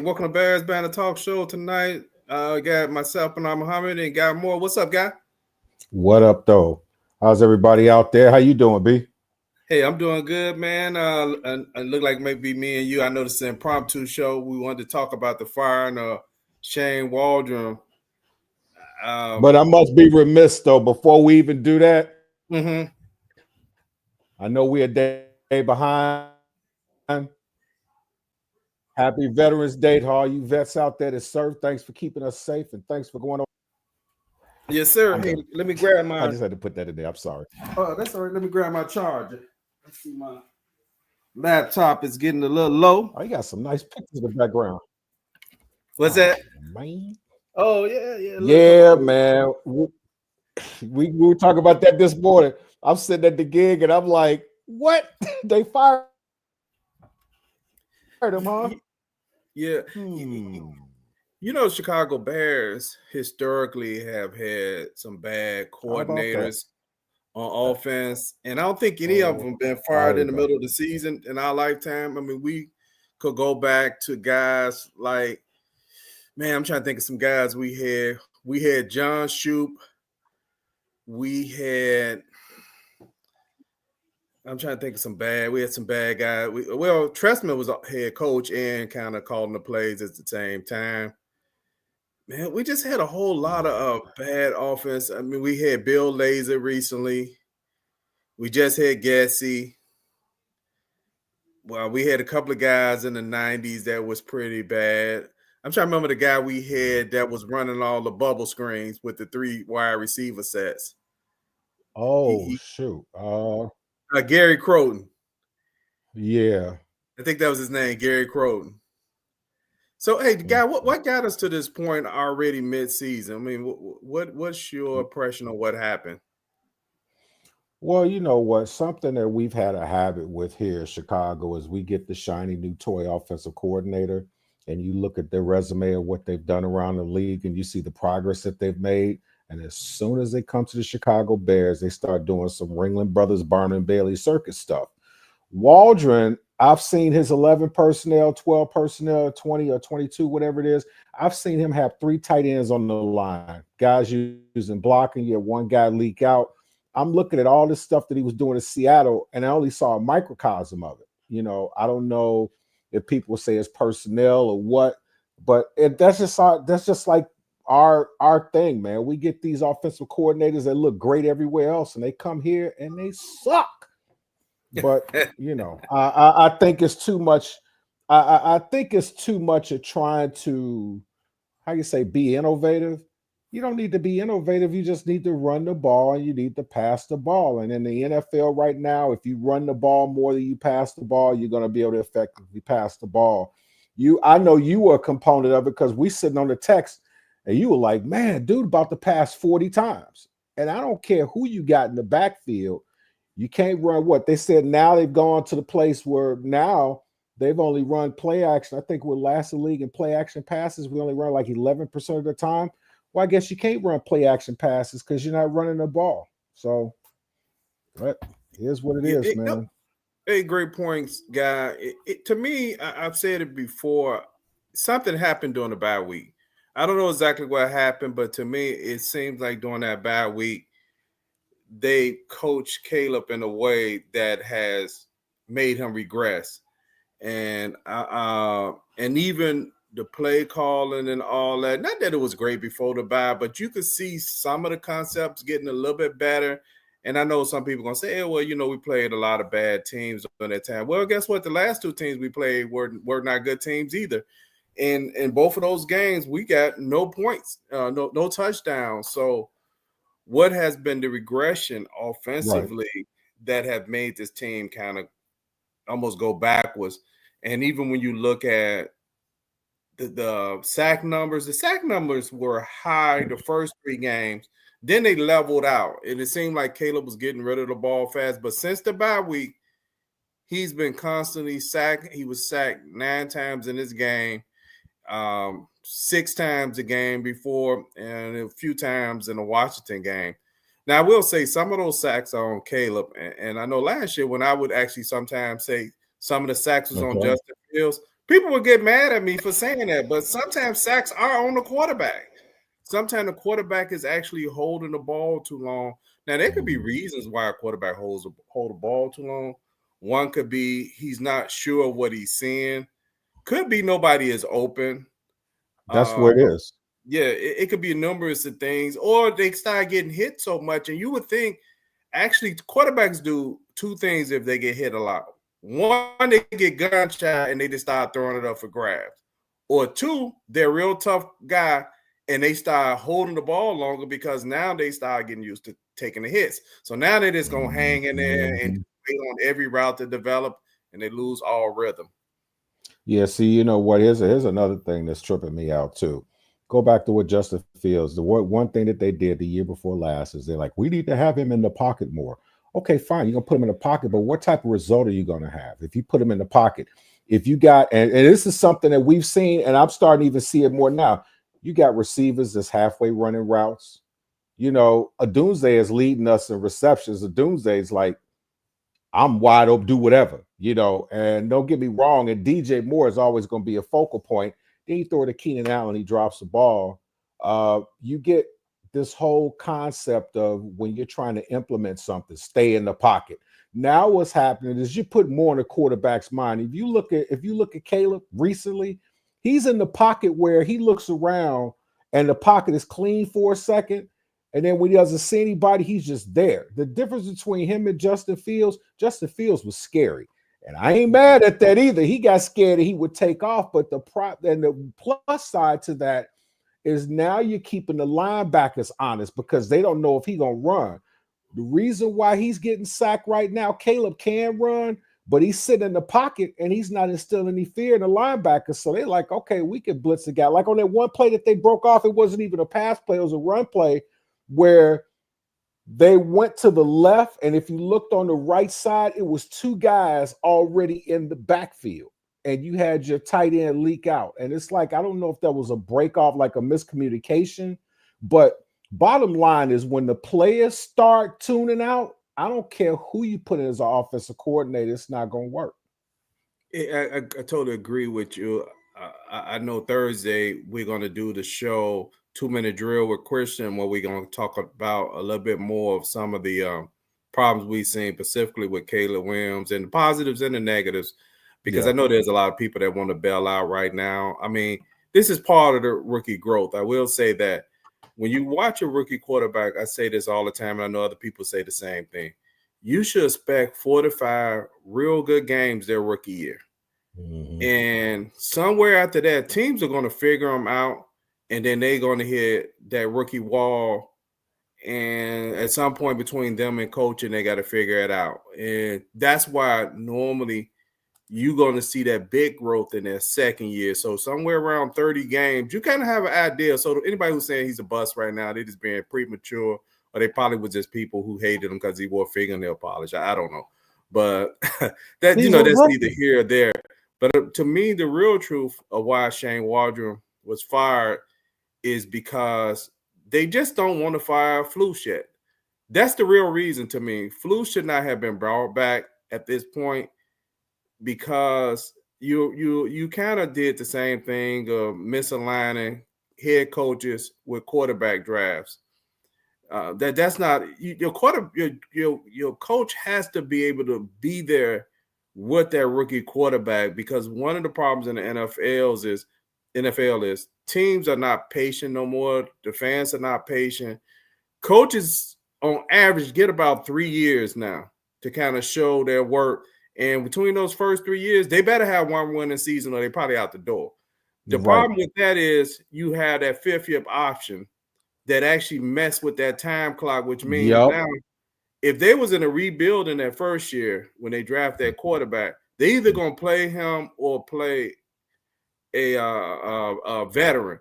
welcome to Bears Banter Talk Show tonight. Got myself and Muhammad and got more. What's up, guy? What up, though? How's everybody out there? How you doing, B? Hey, I'm doing good, man. And look like maybe me and you. I know this is an impromptu show. We wanted to talk about the firing of Shane Waldron. But I must be remiss, though, before we even do that. Mm-hmm. I know we're a day behind. Happy Veterans Day to all you vets out there that serve. Thanks for keeping us safe, and thanks for going on. Yes, sir. Hey, let me grab my. I just had to put that in there. I'm sorry. Oh, that's all right. Let me grab my charger. Let's see, my laptop is getting a little low. Oh, you got some nice pictures in the background. What's that? Man. Oh, yeah. Yeah, man. We were talking about that this morning. I'm sitting at the gig, and I'm like, what? They fired him, huh? Yeah. You know, Chicago Bears historically have had some bad coordinators on offense, and I don't think any of them been fired in the middle of the season in our lifetime. I mean, we could go back to guys like, man, I'm trying to think of some guys we had. We had John Shoup. I'm trying to think of we had some bad guys. Trestman was head coach and kind of calling the plays at the same time. Man, we just had a whole lot of bad offense. I mean, we had Bill Lazor recently. We just had Gessie. Well, we had a couple of guys in the 90s that was pretty bad. I'm trying to remember the guy we had that was running all the bubble screens with the 3 wide receiver sets. Shoot. Gary Croton. Yeah. I think that was his name, Gary Croton. So, hey, guy, what got us to this point already mid-season? I mean, what's your impression of what happened? Well, you know what? Something that we've had a habit with here in Chicago is we get the shiny new toy offensive coordinator, and you look at their resume of what they've done around the league, and you see the progress that they've made. And as soon as they come to the Chicago Bears, they start doing some Ringling Brothers, Barnum and Bailey circus stuff. Waldron, I've seen his 11 personnel, 12 personnel, 20 or 22, whatever it is. I've seen him have 3 tight ends on the line. Guys using blocking. You have one guy leak out. I'm looking at all this stuff that he was doing in Seattle, and I only saw a microcosm of it. You know, I don't know if people say it's personnel or what, but that's just like our thing, man. We get these offensive coordinators that look great everywhere else, and they come here and they suck. But you know, I think it's too much. I think it's too much of trying to, how you say, be innovative. You don't need to be innovative. You just need to run the ball and you need to pass the ball. And in the NFL right now, if you run the ball more than you pass the ball, you're going to be able to effectively pass the ball. I know you were a component of it because we sitting on the text and you were like, man, dude, about to pass 40 times. And I don't care who you got in the backfield. You can't run what? They said now they've gone to the place where now they've only run play action. I think we're last in the league in play action passes. We only run like 11% of the time. Well, I guess you can't run play action passes because you're not running the ball. So, but here's what it is, man. Hey, great points, guy. To me, I've said it before. Something happened during the bye week. I don't know exactly what happened, but to me, it seems like during that bye week, they coached Caleb in a way that has made him regress, and even the play calling and all that. Not that it was great before the bye, but you could see some of the concepts getting a little bit better. And I know some people are going to say, hey, well, you know, we played a lot of bad teams during that time. Well, guess what? The last 2 teams we played were not good teams either. And in both of those games, we got no points, no touchdowns. So what has been the regression offensively that have made this team kind of almost go backwards? And even when you look at the sack numbers were high the first 3 games. Then they leveled out, and it seemed like Caleb was getting rid of the ball fast. But since the bye week, he's been constantly sacked. He was sacked 9 times in this game, 6 times a game before, and a few times in the Washington game. Now, I will say some of those sacks are on Caleb, and I know last year when I would actually sometimes say some of the sacks was on Justin Fields, People would get mad at me for saying that, but sometimes sacks are on the quarterback. Sometimes the quarterback is actually holding the ball too long. Now there could be Mhm. reasons why a quarterback hold the ball too long. One could be he's not sure what he's seeing. Could be nobody is open. That's where it But is. yeah, it could be numerous of things, or they start getting hit so much, and you would think actually quarterbacks do two things if they get hit a lot. One, they get gunshot and they just start throwing it up for grabs, or two, they're a real tough guy and they start holding the ball longer because now they start getting used to taking the hits. So now they're just gonna hang in there and Mhm. wait on every route to develop, and they lose all rhythm. Yeah, see, you know what? Here's another thing that's tripping me out too. Go back to what Justin Fields. The one thing that they did the year before last is they're like, we need to have him in the pocket more. Okay, fine. You're gonna put him in the pocket, but what type of result are you gonna have if you put him in the pocket? If you got, and this is something that we've seen, and I'm starting to even see it more now. You got receivers that's halfway running routes. You know, a Doomsday is leading us in receptions. A Doomsday is like, I'm wide open, do whatever, you know. And don't get me wrong, and DJ Moore is always going to be a focal point. Then you throw it to Keenan Allen, he drops the ball. You get this whole concept of when you're trying to implement something, stay in the pocket. Now what's happening is you put more in the quarterback's mind. If you look at Caleb recently, he's in the pocket where he looks around and the pocket is clean for a second, and then when he doesn't see anybody, he's just there. The difference between him and Justin Fields was scary. And I ain't mad at that either. He got scared that he would take off. But the prop and the plus side to that is now you're keeping the linebackers honest because they don't know if he's gonna run. The reason why he's getting sacked right now, Caleb can run, but he's sitting in the pocket and he's not instilling any fear in the linebackers. So they're like, okay, we can blitz the guy. Like on that one play that they broke off, it wasn't even a pass play, it was a run play where they went to the left, and if you looked on the right side, it was two guys already in the backfield, and you had your tight end leak out. And it's like, I don't know if that was a break off, like a miscommunication, but bottom line is when the players start tuning out, I don't care who you put in as an offensive coordinator, it's not going to work. I totally agree with you. I know Thursday we're going to do the show 2 minute drill with Christian, where we're going to talk about a little bit more of some of the problems we've seen specifically with Caleb Williams and the positives and the negatives, because I Yeah. know there's a lot of people that want to bail out right now. I mean, this is part of the rookie growth. I will say that when you watch a rookie quarterback, I say this all the time, and I know other people say the same thing. You should expect 4 to 5 real good games their rookie year. Mhm. And somewhere after that, teams are going to figure them out, and then they're going to hit that rookie wall. And at some point between them and coaching, they got to figure it out. And that's why normally you're going to see that big growth in their second year. So somewhere around 30 games, you kind of have an idea. So anybody who's saying he's a bust right now, they just being premature, or they probably were just people who hated him because he wore fingernail polish. I don't know. But that, He's a that's neither rookie. here or there. But to me, the real truth of why Shane Waldron was fired is because they just don't want to fire Flus yet. That's the real reason to me. Flus should not have been brought back at this point, because you kind of did the same thing of misaligning head coaches with quarterback drafts. That's not your coach has to be able to be there with that rookie quarterback, because one of the problems in the NFL is teams are not patient no more. The fans are not patient. Coaches on average get about 3 years now to kind of show their work. And between those first 3 years, they better have one winning season or they're probably out the door. The Right. problem with that is you have that fifth year option that actually mess with that time clock, which means Yep. now if they was in a rebuild in that first year when they draft that quarterback, they either gonna play him or play a veteran.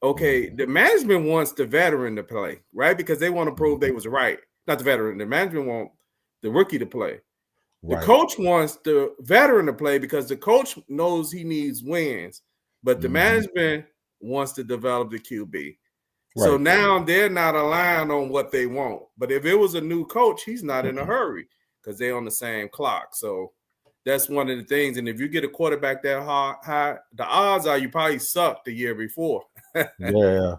Okay, Mhm. the management wants the veteran to play, right? Because they want to prove they Mhm. was right. Not the veteran. The management want the rookie to play. The Right. coach wants the veteran to play because the coach knows he needs wins, but the Mhm. management wants to develop the QB. So Right. now they're not aligned on what they want. But if it was a new coach, he's not in a hurry because they're on the same clock. So That's one of the things. And if you get a quarterback that high, the odds are you probably sucked the year before. Yeah.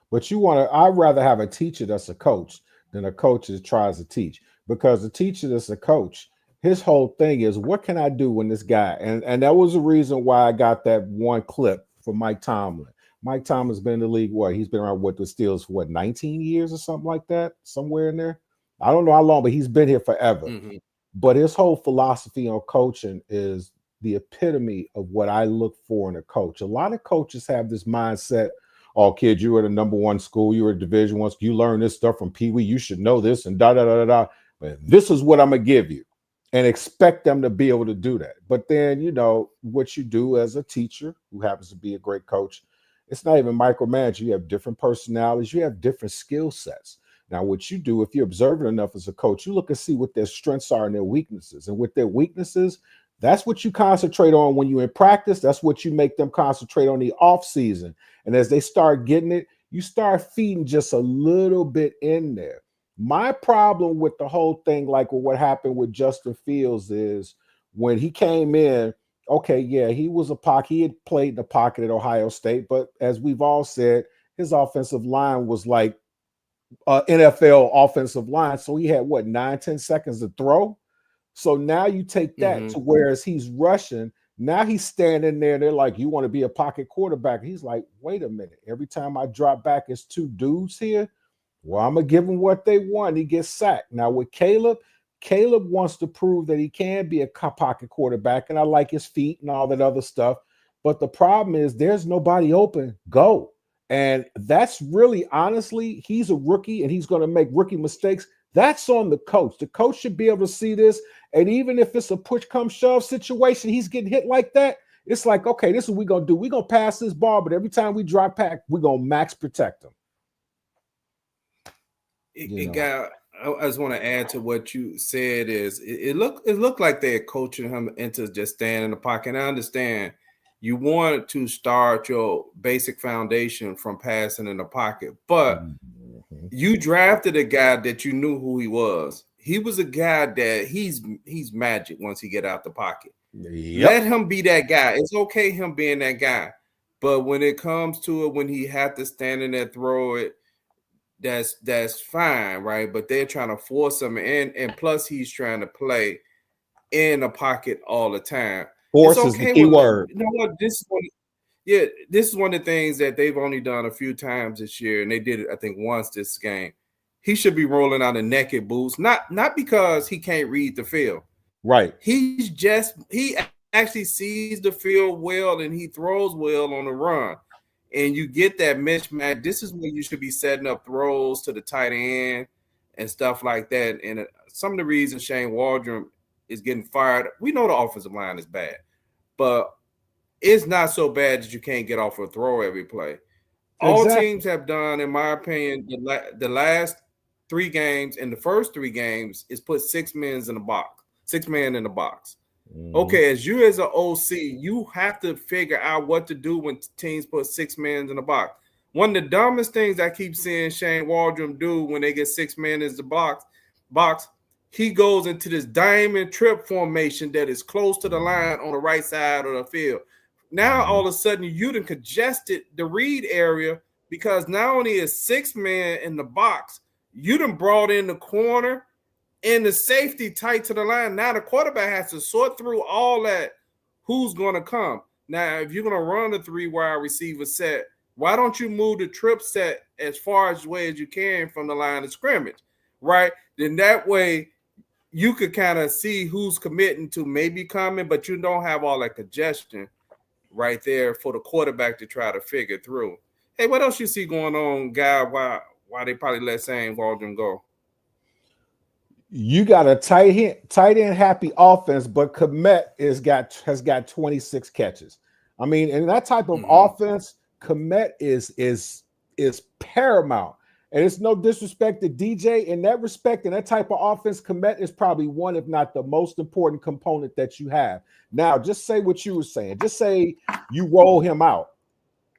But I'd rather have a teacher that's a coach than a coach that tries to teach. Because the teacher that's a coach, his whole thing is, what can I do when this guy? And that was the reason why I got that one clip for Mike Tomlin. Mike Tomlin's been in the league, what? He's been around with the Steelers for 19 years or something like that, somewhere in there. I don't know how long, but he's been here forever. Mm-hmm. But his whole philosophy on coaching is the epitome of what I look for in a coach. A lot of coaches have this mindset, oh, kid, you were at a number one school, you were at Division One, you learn this stuff from Pee Wee, you should know this, and da da da da da. But this is what I'm gonna give you, and expect them to be able to do that. But then, what you do as a teacher who happens to be a great coach, it's not even micromanaging. You have different personalities, you have different skill sets. Now, what you do, if you're observant enough as a coach, you look and see what their strengths are and their weaknesses. And with their weaknesses, that's what you concentrate on when you're in practice. That's what you make them concentrate on the off season. And as they start getting it, you start feeding just a little bit in there. My problem with the whole thing, like with what happened with Justin Fields, is when he came in, okay, yeah, he was a pocket. He had played in the pocket at Ohio State. But as we've all said, his offensive line was like NFL offensive line. So he had 9-10 seconds to throw. So now you take that to whereas he's rushing, now he's standing there. They're like, you want to be a pocket quarterback? He's like, wait a minute. Every time I drop back, it's two dudes here. Well, I'm going to give them what they want. He gets sacked. Now with Caleb wants to prove that he can be a pocket quarterback. And I like his feet and all that other stuff. But the problem is there's nobody open. Go. And that's really, honestly, he's a rookie and he's going to make rookie mistakes. That's on the coach. The coach should be able to see this. And even if it's a push come shove situation, he's getting hit like that. It's like, okay, this is what we're going to do. We're going to pass this ball, but every time we drop back, we're going to max protect him. I just want to add to what you said is it looked like they're coaching him into just staying in the pocket. And I understand you want to start your basic foundation from passing in the pocket, but you drafted a guy that you knew who he was. He was a guy that he's magic once he get out the pocket. Yep. Let him be that guy. It's okay him being that guy. But when it comes to it, when he had to stand in there, throw it, that's fine, right? But they're trying to force him in, and plus he's trying to play in the pocket all the time. Force is the key word. You know what? This is one of the things that they've only done a few times this year, and they did it, I think, once this game. He should be rolling out of naked boots, not because he can't read the field. Right. He actually sees the field well, and he throws well on the run. And you get that mismatch. This is when you should be setting up throws to the tight end and stuff like that. And some of the reasons Shane Waldron is getting fired, we know the offensive line is bad, but it's not so bad that you can't get off a throw every play. All teams have done, in my opinion, the last 3 games and the first 3 games is put 6 men in the box. 6 men in the box. Okay, as an OC, you have to figure out what to do when teams put 6 men in the box. One of the dumbest things I keep seeing Shane Waldron do when they get 6 men in the box, he goes into this diamond trip formation that is close to the line on the right side of the field. Now, all of a sudden, you done congested the read area because not only is 6 men in the box, you done brought in the corner and the safety tight to the line. Now the quarterback has to sort through all that. Who's going to come? Now, if you're going to run the 3 wide receiver set, why don't you move the trip set as far away as you can from the line of scrimmage, right? Then that way you could kind of see who's committing to maybe coming, but you don't have all that congestion right there for the quarterback to try to figure through. Hey, what else you see going on, guy? Why they probably let Shane Waldron go? You got a tight end happy offense, but Komet has got 26 catches. I mean, in that type of offense, Komet is paramount. And it's no disrespect to DJ. In that respect, in that type of offense, Komet is probably one, if not the most important component that you have. Now, just say what you were saying. Just say you roll him out.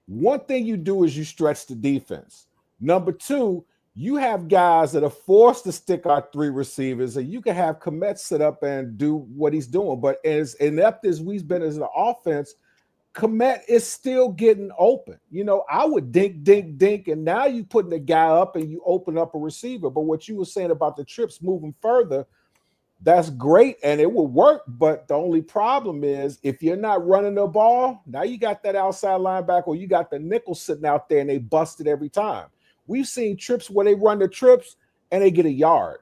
One thing you do is you stretch the defense. Number 2, You have guys that are forced to stick out three receivers, and you can have Komet sit up and do what he's doing. But as inept as we've been as an offense, Komet is still getting open. I would dink, dink, dink, and now you putting the guy up and you open up a receiver. But what you were saying about the trips moving further, that's great and it will work. But the only problem is if you're not running the ball, now you got that outside linebacker or you got the nickel sitting out there and they bust it every time. We've seen trips where they run the trips and they get a yard,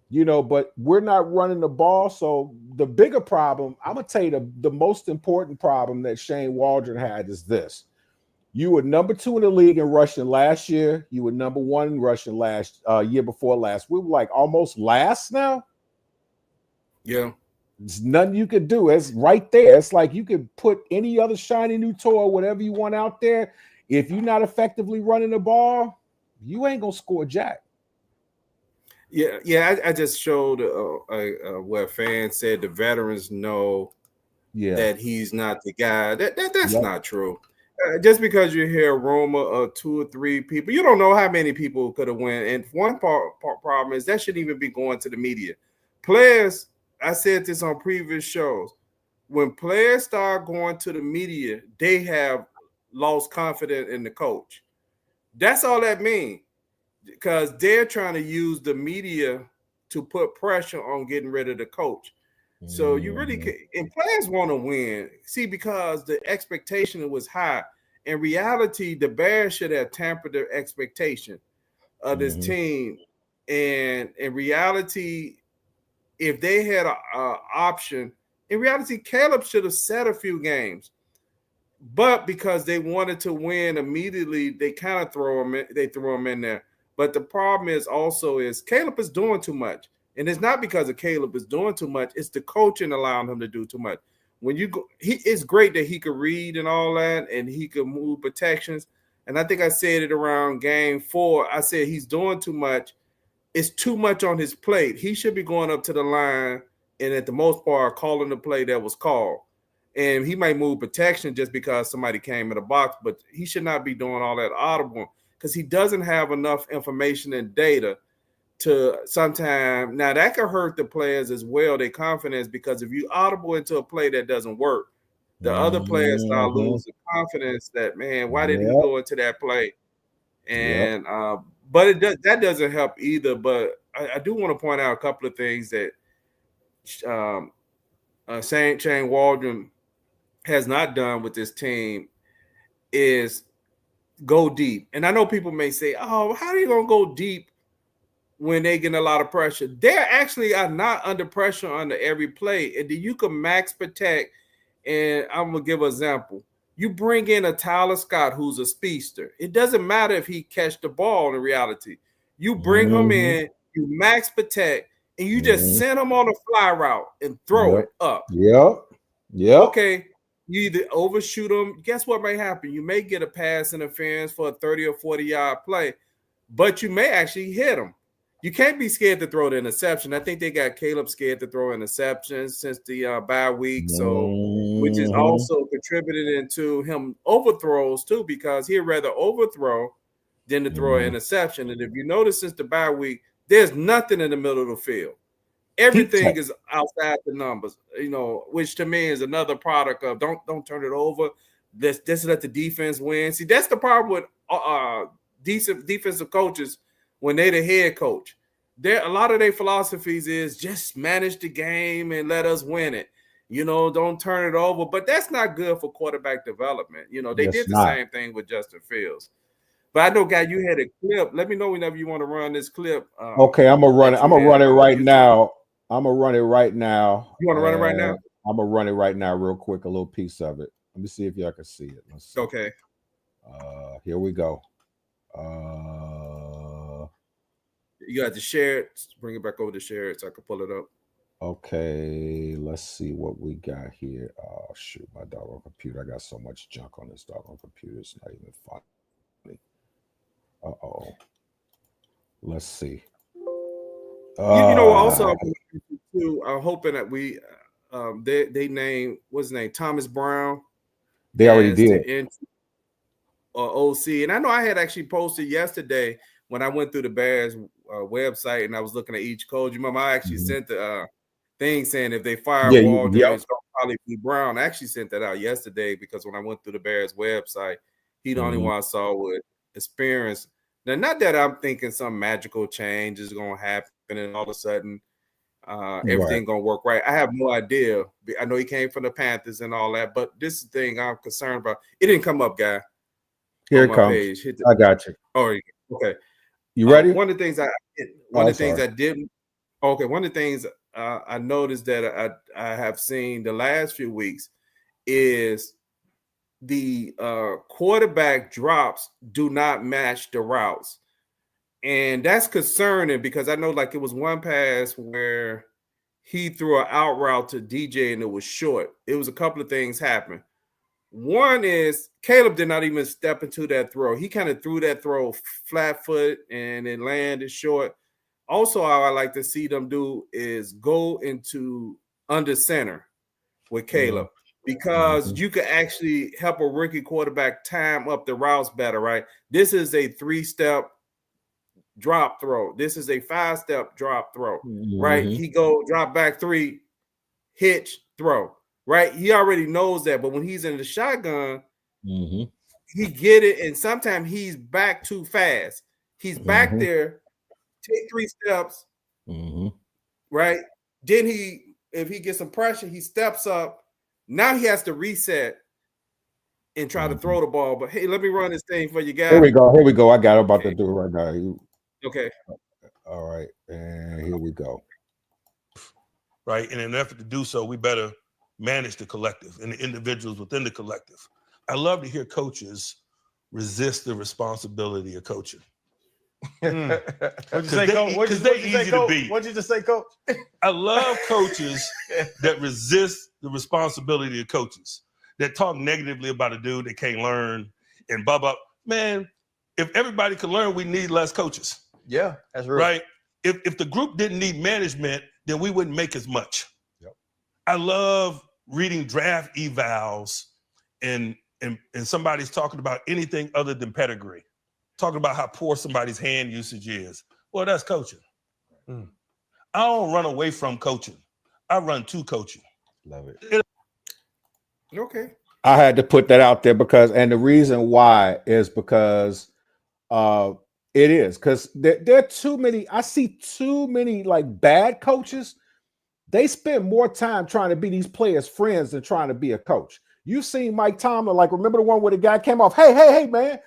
but we're not running the ball. So the bigger problem, I'm going to tell you the most important problem that Shane Waldron had is this. You were number 2 in the league in rushing last year. You were number 1 in rushing last year before last. We were like almost last now. Yeah. There's nothing you could do. It's right there. It's like you could put any other shiny new toy or whatever you want out there. If you're not effectively running the ball, you ain't going to score jack. Yeah. I just showed where fans said the veterans know that he's not the guy. That's not true. Just because you hear a rumor of 2 or 3 people, you don't know how many people could have went. And one problem is that shouldn't even be going to the media. Players, I said this on previous shows, when players start going to the media, they have lost confidence in the coach. That's all that means, because they're trying to use the media to put pressure on getting rid of the coach. So you really can, and players want to win. See, because the expectation was high. In reality, the Bears should have tempered their expectation of this team. And in reality, if they had an option, in reality, Caleb should have set a few games. But because they wanted to win immediately, they kind of throw him in there. But the problem is Caleb is doing too much. And it's not because of Caleb is doing too much. It's the coaching allowing him to do too much. When you go, it's great that he could read and all that, and he could move protections. And I think I said it around game 4. I said he's doing too much. It's too much on his plate. He should be going up to the line and at the most part calling the play that was called. And he might move protection just because somebody came in the box, but he should not be doing all that audible because he doesn't have enough information and data to sometimes. Now that could hurt the players as well, their confidence, because if you audible into a play that doesn't work, the other players start losing confidence that, man, why didn't he go into that play? And but that doesn't help either. But I do want to point out a couple of things that Shane Waldron has not done with this team is go deep. And I know people may say, oh, how are you going to go deep when they get a lot of pressure? They actually are not under pressure under every play. And then you can max protect. And I'm going to give an example. You bring in a Tyler Scott who's a speedster. It doesn't matter if he catch the ball in reality. You bring him in, you max protect, and you just send him on a fly route and throw it up. Okay, you either overshoot him. Guess what may happen? You may get a pass interference for a 30 or 40-yard play, but you may actually hit him. You can't be scared to throw the interception. I think they got Caleb scared to throw interceptions since the bye week, so which is also contributed into him overthrows too, because he'd rather overthrow than to throw an interception. And if you notice since the bye week, there's nothing in the middle of the field. Everything is outside the numbers, which to me is another product of don't turn it over. Just let the defense win. See, that's the problem with decent defensive coaches when they're the head coach. A lot of their philosophies is just manage the game and let us win it. Don't turn it over. But that's not good for quarterback development. They did the same thing with Justin Fields. But I know, guy, you had a clip. Let me know whenever you want to run this clip. Okay, I'm gonna run it. I'm gonna run it right now. I'm gonna run it right now. You want to run it right now? I'm gonna run it right now, real quick. A little piece of it. Let me see if y'all can see it. Let's see. Okay. Here we go. You got to share it. Bring it back over to share it so I can pull it up. Okay, let's see what we got here. Oh shoot, my doggone computer. I got so much junk on this doggone computer. It's not even funny. Uh-oh. Let's see. Also I'm hoping that we they name what's his name, Thomas Brown. They already did. OC. And I know I had actually posted yesterday when I went through the Bears website and I was looking at each coach, you remember I actually sent the thing saying if they fire Yeah, Waldron, yep. it's going to probably be Brown. I actually sent that out yesterday because when I went through the Bears website, he the only one I saw with experience. Now, not that I'm thinking some magical change is going to happen and all of a sudden everything going to work right. I have no idea. I know he came from the Panthers and all that, but this is the thing I'm concerned about. It didn't come up, guy. Here on it my comes. page. I got you. Oh, okay. You ready? One of the things I didn't. Okay, one of the things I noticed that I have seen the last few weeks is the quarterback drops do not match the routes. And that's concerning because I know like it was one pass where he threw an out route to DJ and it was short. It was a couple of things happened. One is Caleb did not even step into that throw. He kind of threw that throw flat foot and it landed short. Also, how I like to see them do is go into under center with Caleb because you could actually help a rookie quarterback time up the routes better, right? This is a 3-step drop throw. This is a 5-step drop throw, right? He go drop back 3, hitch, throw, right? He already knows that, but when he's in the shotgun, he get it, and sometimes he's back too fast. He's back there, take 3 steps, right? Then if he gets some pressure, he steps up. Now he has to reset and try to throw the ball. But hey, let me run this thing for you guys. Here we go. I got it. About to do it right now. Okay. All right. And here we go. Right. And in an effort to do so, we better manage the collective and the individuals within the collective. I love to hear coaches resist the responsibility of coaching. What'd you say, Coach? Because they're easy to beat. What'd you just say, Coach? I love coaches that resist the responsibility of coaches, that talk negatively about a dude that can't learn and blah, blah. Man, if everybody could learn, we need less coaches. Yeah, that's real. Right? If the group didn't need management, then we wouldn't make as much. Yep. I love reading draft evals and somebody's talking about anything other than pedigree, talking about how poor somebody's hand usage is. Well, that's coaching. I don't run away from coaching. I run to coaching. Love it. Okay. I had to put that out there and the reason why is because it is because there are too many. I see too many like bad coaches. They spend more time trying to be these players' friends than trying to be a coach. You've seen Mike Tomlin, like remember the one where the guy came off, hey, man,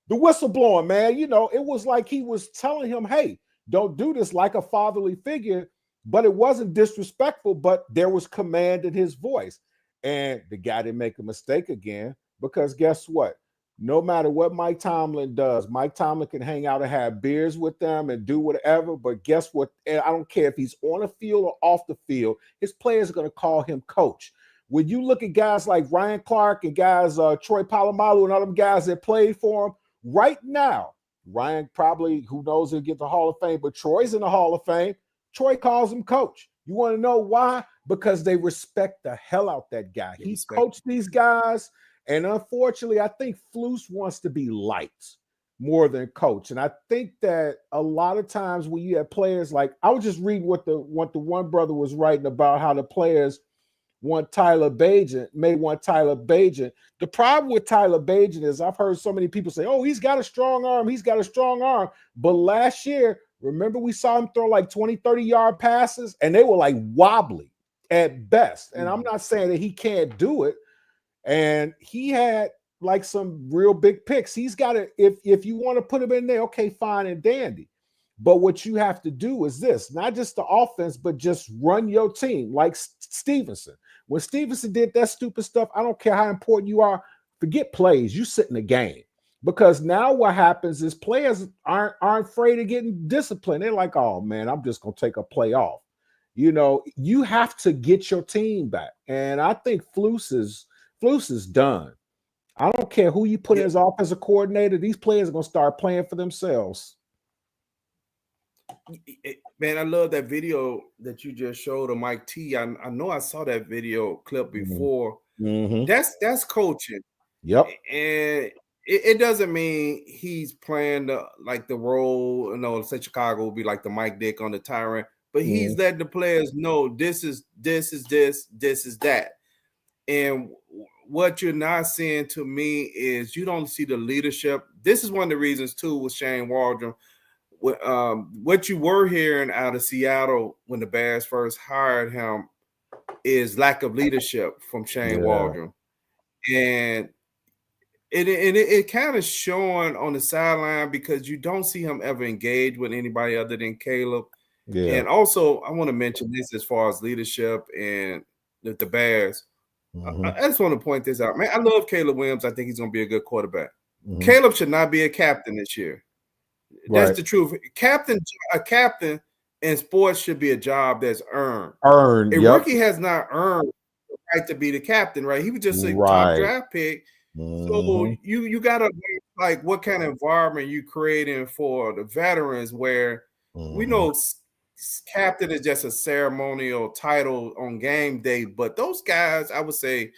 the whistle blowing, man. You know, it was like he was telling him, hey, don't do this, like a fatherly figure, but it wasn't disrespectful, but there was command in his voice. And the guy didn't make a mistake again, because guess what? No matter what Mike Tomlin does, Mike Tomlin can hang out and have beers with them and do whatever. But guess what? And I don't care if he's on the field or off the field, his players are going to call him coach. When you look at guys like Ryan Clark and guys, Troy Polamalu and all them guys that played for him, right now, Ryan probably, who knows, he'll get the Hall of Fame, but Troy's in the Hall of Fame. Troy calls him coach. You want to know why? Because they respect the hell out that guy. He's coached these guys. And unfortunately, I think Flus wants to be liked more than coach. And I think that a lot of times when you have players like, I was just reading what the one brother was writing about how the players want Tyler Bagent, may want Tyler Bagent. The problem with Tyler Bagent is I've heard so many people say, oh, he's got a strong arm. He's got a strong arm. But last year, remember we saw him throw like 20, 30-yard passes, and they were like wobbly at best. And I'm not saying that he can't do it. And he had like some real big picks. He's got to, if you want to put him in there, okay, fine and dandy. But what you have to do is this, not just the offense, but just run your team like Stevenson. When Stevenson did that stupid stuff, I don't care how important you are, forget plays. You sit in the game. Because now what happens is players aren't afraid of getting disciplined. They're like, oh, man, I'm just going to take a play off. You know, you have to get your team back. And I think Flus is done. I don't care who you put as offensive coordinator. These players are going to start playing for themselves. Man, I love that video that you just showed of Mike T. I know I saw that video clip before. That's coaching. Yep. And it doesn't mean he's playing the role. Say Chicago will be like the Mike Dick on the Tyrant, but he's letting the players know this is that. And what you're not seeing to me is you don't see the leadership. This is one of the reasons too with Shane Waldron. What you were hearing out of Seattle when the Bears first hired him is lack of leadership from Shane Waldron, and it kind of showing on the sideline because you don't see him ever engage with anybody other than Caleb. Yeah. And also, I want to mention this as far as leadership and the Bears. I just want to point this out, man. I love Caleb Williams. I think he's going to be a good quarterback. Caleb should not be a captain this year. That's the truth. A captain in sports should be a job that's earned. A rookie has not earned the right to be the captain, right? He was just a top draft pick. So you gotta like what kind of environment you creating for the veterans where we know captain is just a ceremonial title on game day, but those guys, I would say,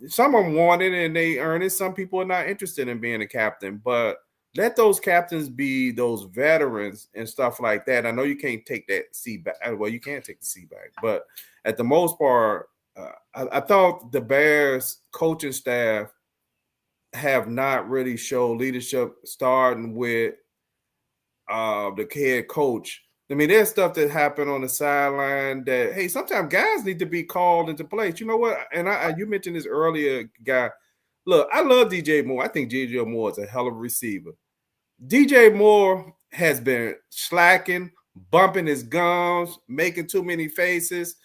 some of them want it and they earn it. Some people are not interested in being a captain, but let those captains be those veterans and stuff like that. I know you can't take that seat back. Well, you can't take the seat back, but at the most part, I thought the Bears coaching staff have not really showed leadership, starting with the head coach. I mean, there's stuff that happened on the sideline that, hey, sometimes guys need to be called into place. You know what? And you mentioned this earlier, guy. Look, I love DJ Moore. I think DJ Moore is a hell of a receiver. DJ Moore has been slacking, bumping his gums, making too many faces.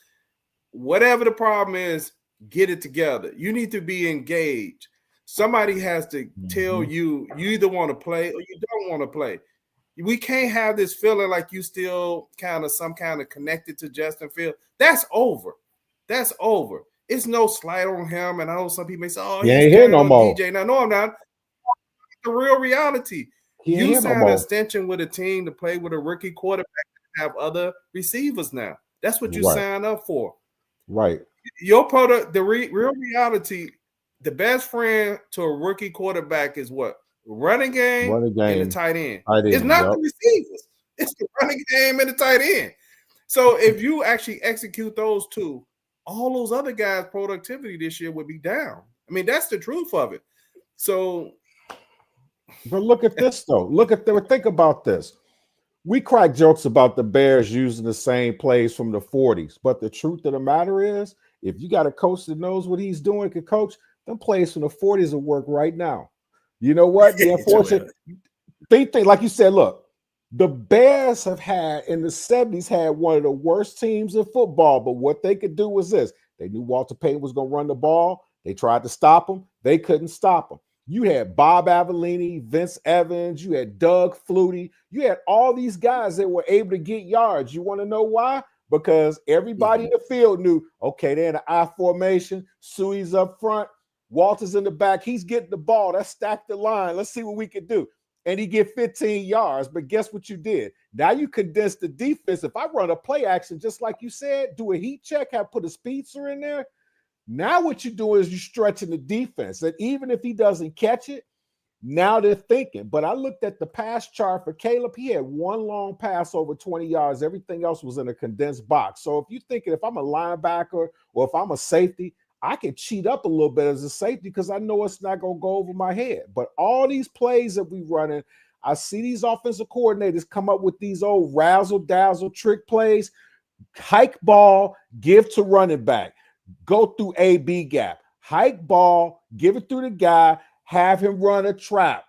Whatever the problem is, get it together. You need to be engaged. Somebody has to tell you either want to play or you don't want to play. We can't have this feeling like you still some kind of connected to Justin Fields. That's over. That's over. It's no slight on him. And I know some people may say, oh, he ain't here no more. DJ. Now, no, I'm not. The real reality. You signed an extension with a team to play with a rookie quarterback and have other receivers now. That's what you signed up for. Right. Your product, the real reality, the best friend to a rookie quarterback is what? Running game and the tight end. It's not the receivers. It's the running game and the tight end. So if you actually execute those two, all those other guys' productivity this year would be down. I mean, that's the truth of it. So, but look at this though. Think about this. We crack jokes about the Bears using the same plays from the 40s, but the truth of the matter is, if you got a coach that knows what he's doing, can coach, them plays from the 40s will work right now. You know what? The unfortunate thing, like you said, look, the Bears have had in the 70s had one of the worst teams in football, but what they could do was this. They knew Walter Payton was going to run the ball. They tried to stop him. They couldn't stop him. You had Bob Avellini, Vince Evans, you had Doug Flutie. You had all these guys that were able to get yards. You want to know why? Because everybody in the field knew, okay, they're in an I formation. Suey's up front. Walter's in the back. He's getting the ball. Let's stack the line. Let's see what we can do. And he get 15 yards. But guess what you did? Now you condense the defense. If I run a play action, just like you said, do a heat check, put a speedster in there. Now what you do is you're stretching the defense. And even if he doesn't catch it, now they're thinking. But I looked at the pass chart for Caleb. He had one long pass over 20 yards. Everything else was in a condensed box. So if you're thinking if I'm a linebacker or if I'm a safety, I can cheat up a little bit as a safety because I know it's not going to go over my head. But all these plays that we running, I see these offensive coordinators come up with these old razzle-dazzle trick plays, hike ball, give to running back, go through A-B gap, hike ball, give it through the guy, have him run a trap.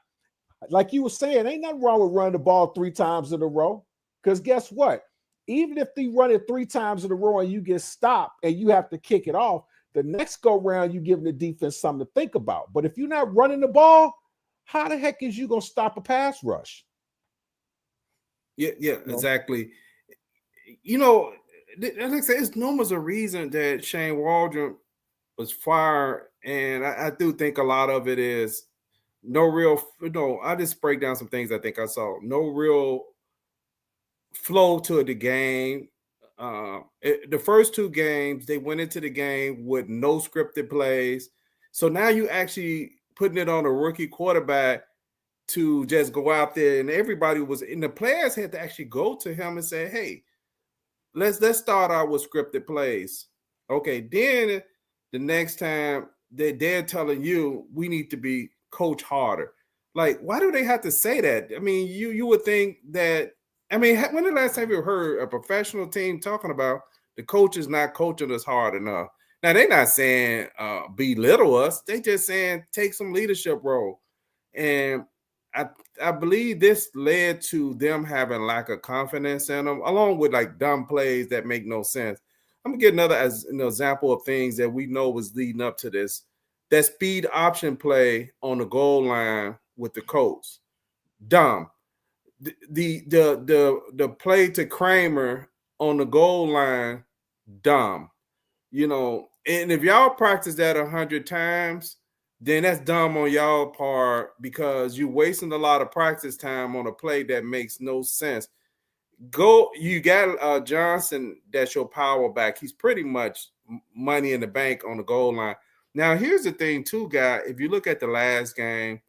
Like you were saying, ain't nothing wrong with running the ball 3 times in a row because guess what? Even if they run it 3 times in a row and you get stopped and you have to kick it off, the next go round, you're giving the defense something to think about. But if you're not running the ball, how the heck is you going to stop a pass rush? Yeah, exactly. You know, like I said, it's no a reason that Shane Waldron was fired. And I do think a lot of it is I just break down some things I think I saw. No real flow to the game. The first 2 games, they went into the game with no scripted plays. So now you actually putting it on a rookie quarterback to just go out there, and everybody was, and the players had to actually go to him and say, "Hey, let's start out with scripted plays." Okay, then the next time they're telling you we need to be coach harder. Like, why do they have to say that? I mean, you would think that. I mean, when the last time you heard a professional team talking about the coach is not coaching us hard enough? Now they're not saying belittle us. They just saying take some leadership role. And I believe this led to them having lack of confidence in them, along with like dumb plays that make no sense. I'm gonna get another as an example of things that we know was leading up to this. That speed option play on the goal line with the Colts, dumb. The play to Kramer on the goal line, dumb. You know, and if y'all practice that 100 times, then that's dumb on y'all part because you're wasting a lot of practice time on a play that makes no sense. You got Johnson, that's your power back. He's pretty much money in the bank on the goal line. Now, here's the thing, too, guy. If you look at the last game,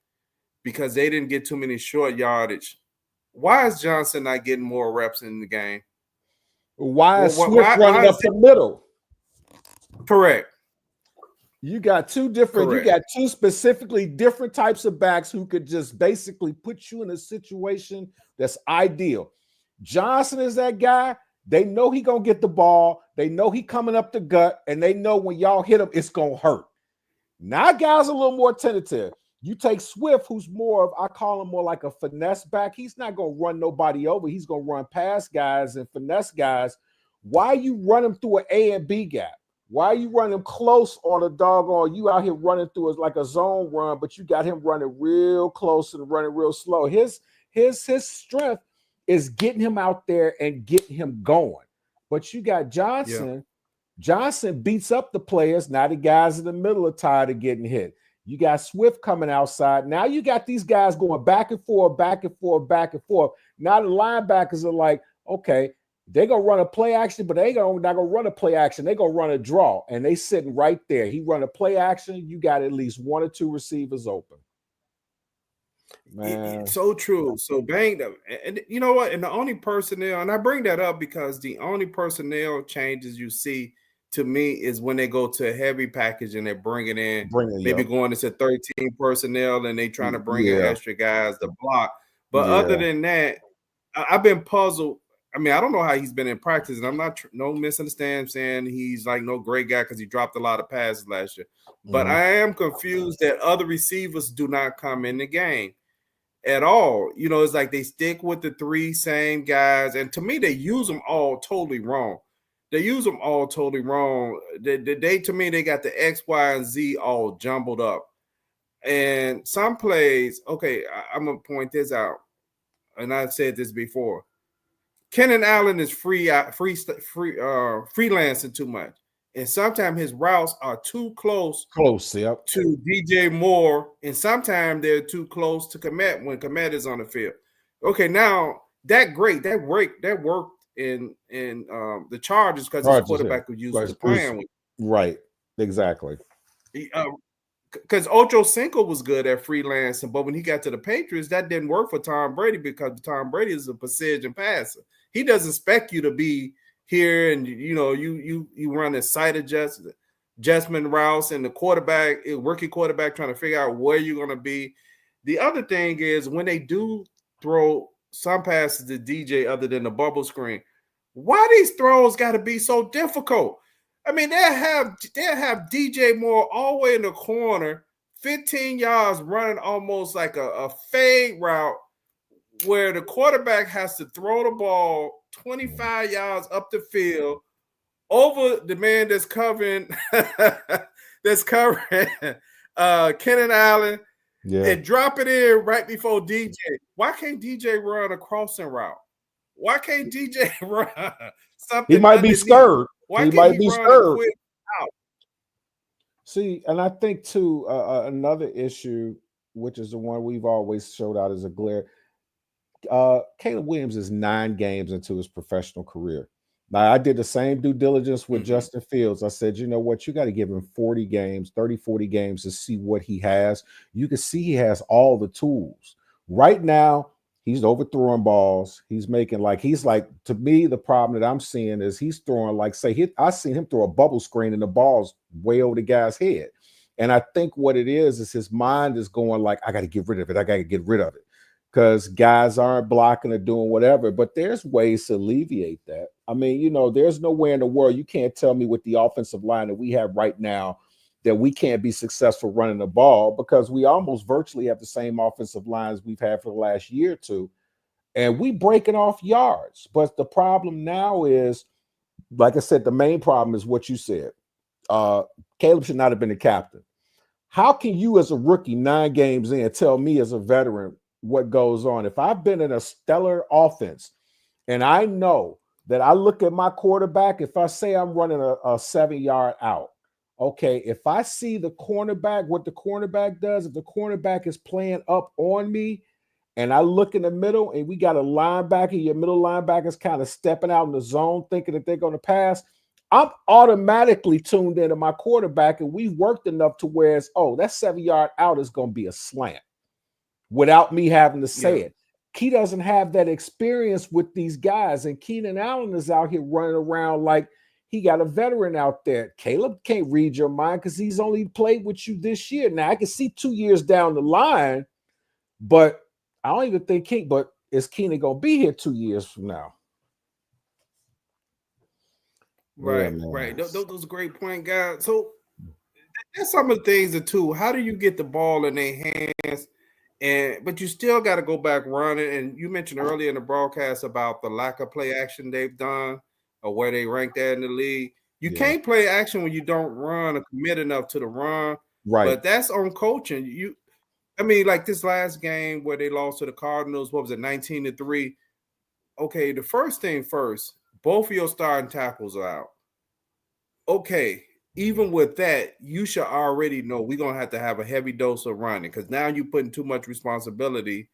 because they didn't get too many short yardage, why is Johnson not getting more reps in the game? Why is Swift running up the middle? Correct. You got two different, Correct. You got two specifically different types of backs who could just basically put you in a situation that's ideal. Johnson is that guy. They know he gonna get the ball. They know he coming up the gut, and they know when y'all hit him, it's gonna hurt. Now, guys, a little more tentative. You take Swift, who's more of, I call him more like a finesse back. He's not gonna run nobody over. He's gonna run past guys and finesse guys. Why you run him through an A and B gap? Why you run him close on a doggone? You out here running through it like a zone run, but you got him running real close and running real slow. His strength is getting him out there and getting him going. But you got Johnson. Yeah. Johnson beats up the players. Now the guys in the middle are tired of getting hit. You got Swift coming outside. Now you got these guys going back and forth, back and forth, back and forth. Now the linebackers are like, okay, they're going to run a play action, but they're not going to run a play action. They're going to run a draw, and they sitting right there. He run a play action. You got at least one or two receivers open. Man. It's so true. So bang, and you know what? And the only personnel, and I bring that up because the only personnel changes you see to me is when they go to a heavy package and they're bringing in maybe going into 13 personnel and they trying to bring in extra guys to block. But other than that, I've been puzzled. I mean, I don't know how he's been in practice, and I'm not no misunderstand saying he's like no great guy because he dropped a lot of passes last year. But I am confused that other receivers do not come in the game at all. You know, it's like they stick with the three same guys, and to me, they use them all totally wrong. They use them all totally wrong. They to me, they got the X, Y, and Z all jumbled up. And some plays, okay, I'm gonna point this out, and I've said this before. Kenan Allen is freelancing too much, and sometimes his routes are too close to DJ Moore, and sometimes they're too close to Komet when Komet is on the field. Okay, now that worked in the Chargers because his quarterback was used to playing with. Right, exactly. Because Ocho Cinco was good at freelancing, but when he got to the Patriots, that didn't work for Tom Brady because Tom Brady is a precision passer. He doesn't expect you to be here and you run a sight adjustment routes and the rookie quarterback trying to figure out where you're going to be. The other thing is when they do throw some passes to DJ other than the bubble screen, why these throws got to be so difficult? I mean, they'll have DJ Moore all the way in the corner, 15 yards running almost like a fade route where the quarterback has to throw the ball 25 yards up the field over the man that's covering Kenan Allen and drop it in right before DJ. Why can't DJ run a crossing route? Why can't DJ run something? He might be scared. Why can't he run a quick out? See, and I think too, another issue, which is the one we've always showed out as a glare. Caleb Williams is 9 games into his professional career. Now, I did the same due diligence with Justin Fields. I said, you know what? You got to give him 40 games, 30, 40 games to see what he has. You can see he has all the tools. Right now, he's overthrowing balls. He's to me, the problem that I'm seeing is he's throwing I seen him throw a bubble screen and the ball's way over the guy's head. And I think what it is his mind is going like, I got to get rid of it. I got to get rid of it. Because guys aren't blocking or doing whatever, but there's ways to alleviate that. I mean, there's nowhere in the world you can't tell me with the offensive line that we have right now that we can't be successful running the ball, because we almost virtually have the same offensive lines we've had for the last year or two, and we breaking off yards. But the problem now is, like I said, the main problem is what you said. Caleb should not have been the captain. How can you as a rookie 9 games in tell me as a veteran what goes on? If I've been in a stellar offense and I know that I look at my quarterback, if I say I'm running a 7-yard out, okay, if I see the cornerback, what the cornerback does, if the cornerback is playing up on me and I look in the middle and we got a linebacker, your middle linebacker is kind of stepping out in the zone thinking that they're going to pass, I'm automatically tuned into my quarterback, and we've worked enough to where that 7-yard out is going to be a slant without me having to say it. He doesn't have that experience with these guys, and Keenan Allen is out here running around like he got a veteran out there. Caleb can't read your mind because he's only played with you this year. Now, I can see 2 years down the line, but I don't even think is Keenan going to be here 2 years from now? Right, right. Those are great point, guys. So that's some of the things too. How do you get the ball in their hands? But you still got to go back running. And you mentioned earlier in the broadcast about the lack of play action they've done, or where they ranked that in the league. You can't play action when you don't run or commit enough to the run. Right. But that's on coaching. Like this last game where they lost to the Cardinals, what was it, 19-3? Okay, the first thing first, both of your starting tackles are out. Okay, even with that, you should already know we're going to have a heavy dose of running, because now you're putting too much responsibility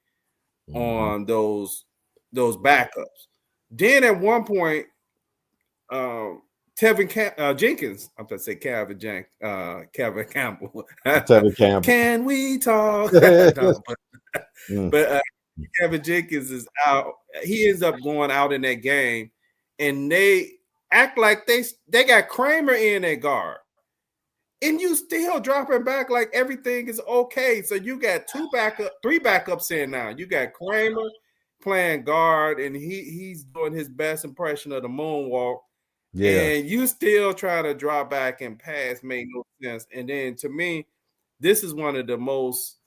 on those backups. Then at one point, Jenkins, I'm going to say Kevin Campbell. Tevin Campbell. Can we talk? But Kevin Jenkins is out. He ends up going out in that game, and they act like they got Kramer in at guard, and you still dropping back like everything is okay. So you got 3 backups in now. You got Kramer playing guard, and he's doing his best impression of the moonwalk. Yeah, and you still trying to drop back and pass made no sense. And then to me, this is one of the most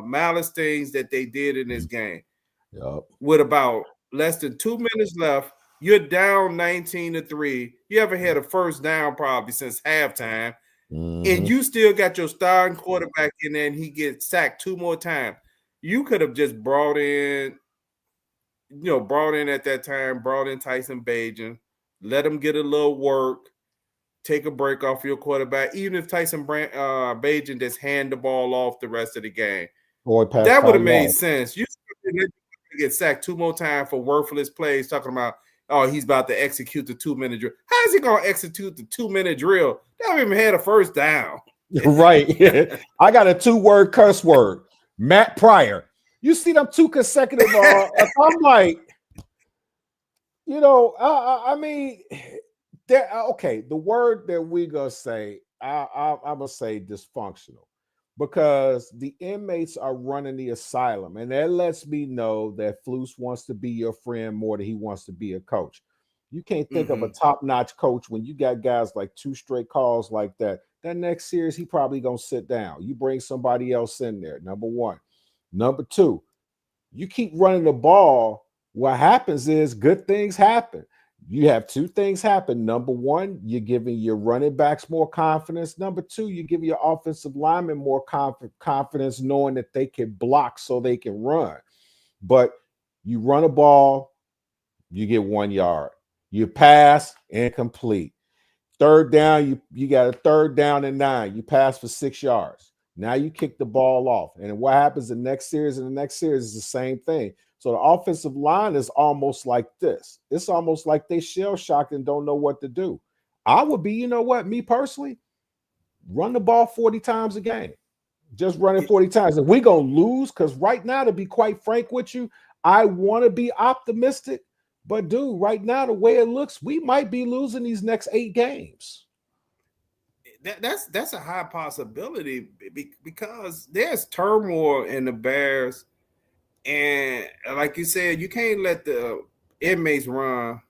malice things that they did in this game. Yep. With about less than 2 minutes left, you're down 19-3. You haven't had a first down probably since halftime, and you still got your starting quarterback in there, and he gets sacked 2 more times. You could have just brought in at that time, brought in Tyson Bagent, let him get a little work, take a break off your quarterback. Even if Tyson Bagent just hand the ball off the rest of the game, that would have made sense. You get sacked 2 more times for worthless plays, talking about, he's about to execute the 2-minute drill. How is he going to execute the 2-minute drill? They haven't even had a first down. Right. I got a 2-word curse word. Matt Pryor. You see them 2 consecutive. I'm like, I mean, okay, the word that we going to say, I'm going to say dysfunctional, because the inmates are running the asylum, and that lets me know that Flus wants to be your friend more than he wants to be a coach. You can't think of a top-notch coach when you got guys like 2 straight calls like that. That next series, he probably going to sit down. You bring somebody else in there, number 1. Number 2, you keep running the ball, what happens is good things happen. You have 2 things happen. Number 1, you're giving your running backs more confidence. Number 2, you give your offensive linemen more confidence, knowing that they can block so they can run. But you run a ball, you get 1 yard. You pass, incomplete. Third down, you got a 3rd down and 9. You pass for 6 yards. Now you kick the ball off. And what happens the next series and the next series is the same thing. So the offensive line is almost like this. It's almost like they shell shocked and don't know what to do. I would be, you know what, me personally, run the ball 40 times a game. Just running 40 times. And we're going to lose because right now, to be quite frank with you, I want to be optimistic. But, dude, right now, the way it looks, we might be losing these next 8 games. That's a high possibility because there's turmoil in the Bears. And like you said, you can't let the inmates run.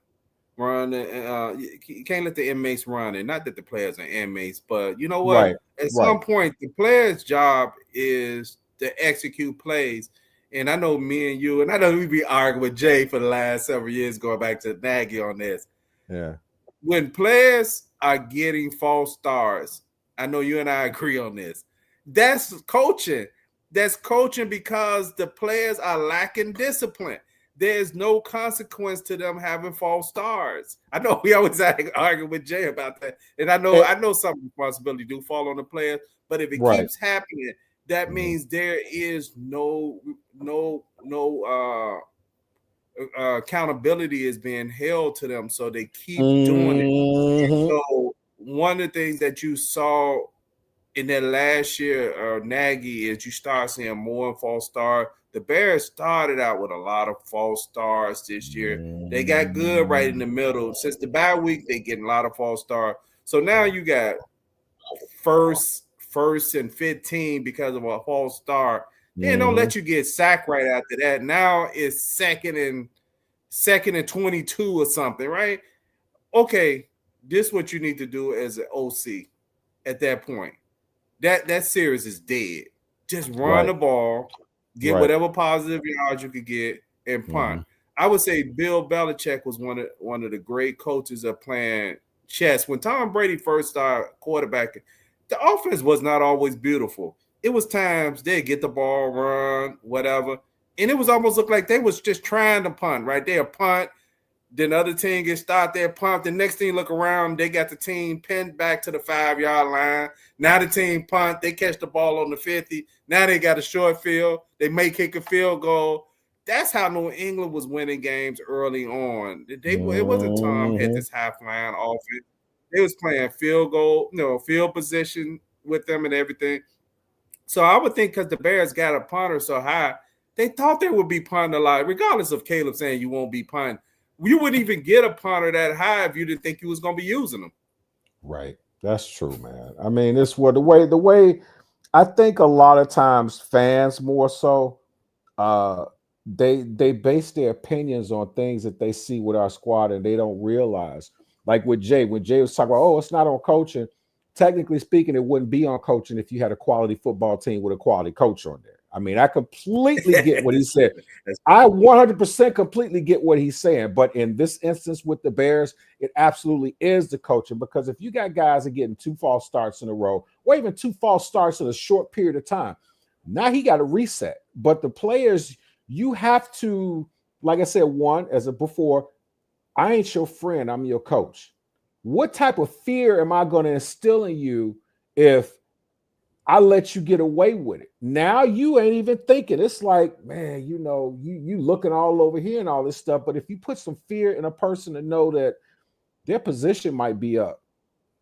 You can't let the inmates run. And not that the players are inmates, but you know what? Right. At some point, the player's job is to execute plays. And I know me and you, and I know we be arguing with Jay for the last several years, going back to Nagy on this. Yeah. When players are getting false starts, I know you and I agree on this. That's coaching. That's coaching because the players are lacking discipline. There's no consequence to them having false starts. I know we always argue with Jay about that, and I know some responsibility do fall on the players. But if it keeps happening, that means there is no accountability is being held to them, so they keep doing it. And so one of the things that you saw in that last year, Nagy, is you start seeing more false starts. The Bears started out with a lot of false starts this year. They got good right in the middle. Since the bye week, they getting a lot of false starts. So now you got first and 15 because of a false start. Then don't let you get sacked right after that. Now it's second and 22 or something, right? Okay, this is what you need to do as an OC at that point. That series is dead. Just run the ball, get whatever positive yards you could get, and punt. I would say Bill Belichick was one of the great coaches of playing chess. When Tom Brady first started quarterbacking, the offense was not always beautiful. It was times they'd get the ball, run, whatever, and it was almost look like they was just trying to punt, right? They'll punt, then the other team gets stopped there, punt. The next thing look around, they got the team pinned back to the 5-yard line. Now the team punt, they catch the ball on the 50. Now they got a short field. They may kick a field goal. That's how New England was winning games early on. It wasn't Tom had this high-flying offense. They was playing field position with them and everything. So I would think because the Bears got a punter so high, they thought they would be punting a lot, regardless of Caleb saying you won't be punting. You wouldn't even get a punter that high if you didn't think you was going to be using them. Right. That's true, man. I mean, it's what the way I think a lot of times fans more so they base their opinions on things that they see with our squad and they don't realize. Like with Jay, when Jay was talking about, oh, it's not on coaching. Technically speaking, it wouldn't be on coaching if you had a quality football team with a quality coach on there. I mean, I completely get what he said. I 100% completely get what he's saying. But in this instance with the Bears, it absolutely is the coaching, because if you got guys that are getting 2 false starts in a row or even 2 false starts in a short period of time, now he got to reset. But the players, you have to, like I said, before, I ain't your friend, I'm your coach. What type of fear am I going to instill in you if I let you get away with it? Now you ain't even thinking. It's like, man, you looking all over here and all this stuff. But if you put some fear in a person to know that their position might be up,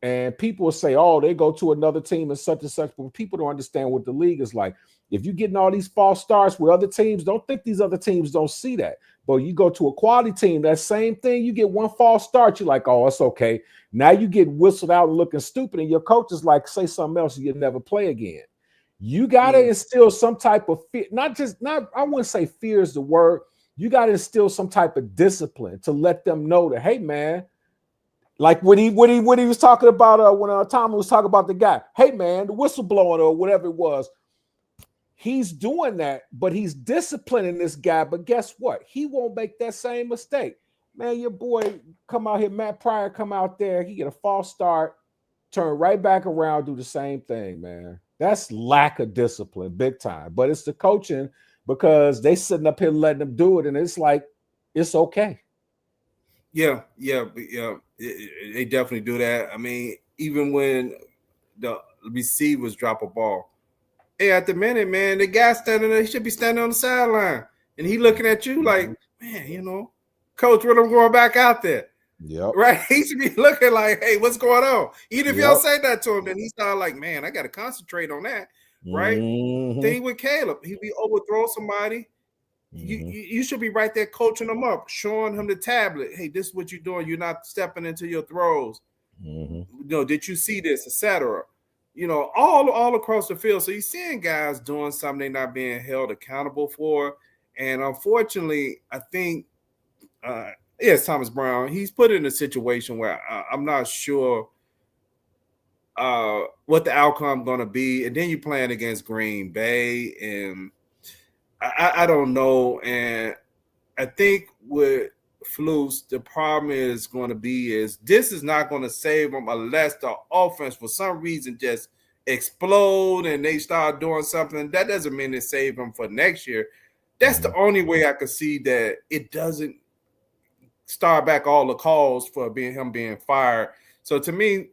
and people will say, oh, they go to another team and such, but people don't understand what the league is like. If you're getting all these false starts with other teams, don't think these other teams don't see that. But you go to a quality team, that same thing, you get 1 false start, you're like, oh, it's okay. Now you get whistled out and looking stupid, and your coach is like, say something else, and you'll never play again. You got to instill some type of fear, I wouldn't say fear is the word. You got to instill some type of discipline to let them know that, hey, man, like when he was talking about when Tom was talking about the guy, hey, man, the whistle blowing or whatever it was. He's doing that, but he's disciplining this guy. But guess what? He won't make that same mistake. Man, your boy come out here, Matt Pryor come out there, he get a false start, turn right back around, do the same thing, man. That's lack of discipline, big time. But it's the coaching, because they sitting up here letting them do it, and it's like, it's okay. Yeah. They definitely do that. I mean, even when the receivers drop a ball, Hey, at the minute, man, the guy standing there, he should be standing on the sideline. And he looking at you like, man, coach, what I'm going back out there. Yep. Right? He should be looking like, hey, what's going on? Even if y'all Yep. say that to him, then he start like, man, I got to concentrate on that. Right? Thing with Caleb, he be overthrow somebody. You should be right there coaching him up, showing him the tablet. Hey, this is what you're doing. You're not stepping into your throws. Did you see this, etc. All across the field. So you're seeing guys doing something they're not being held accountable for. And unfortunately, I think, yes, Thomas Brown, he's put in a situation where I'm not sure what the outcome going to be. And then you're playing against Green Bay, and I don't know. And I think with Flus, the problem is going to be is this is not going to save them unless the offense for some reason just explode and they start doing something. That doesn't mean they save them for next year. That's the only way I could see that it doesn't start back all the calls for him being fired. So to me,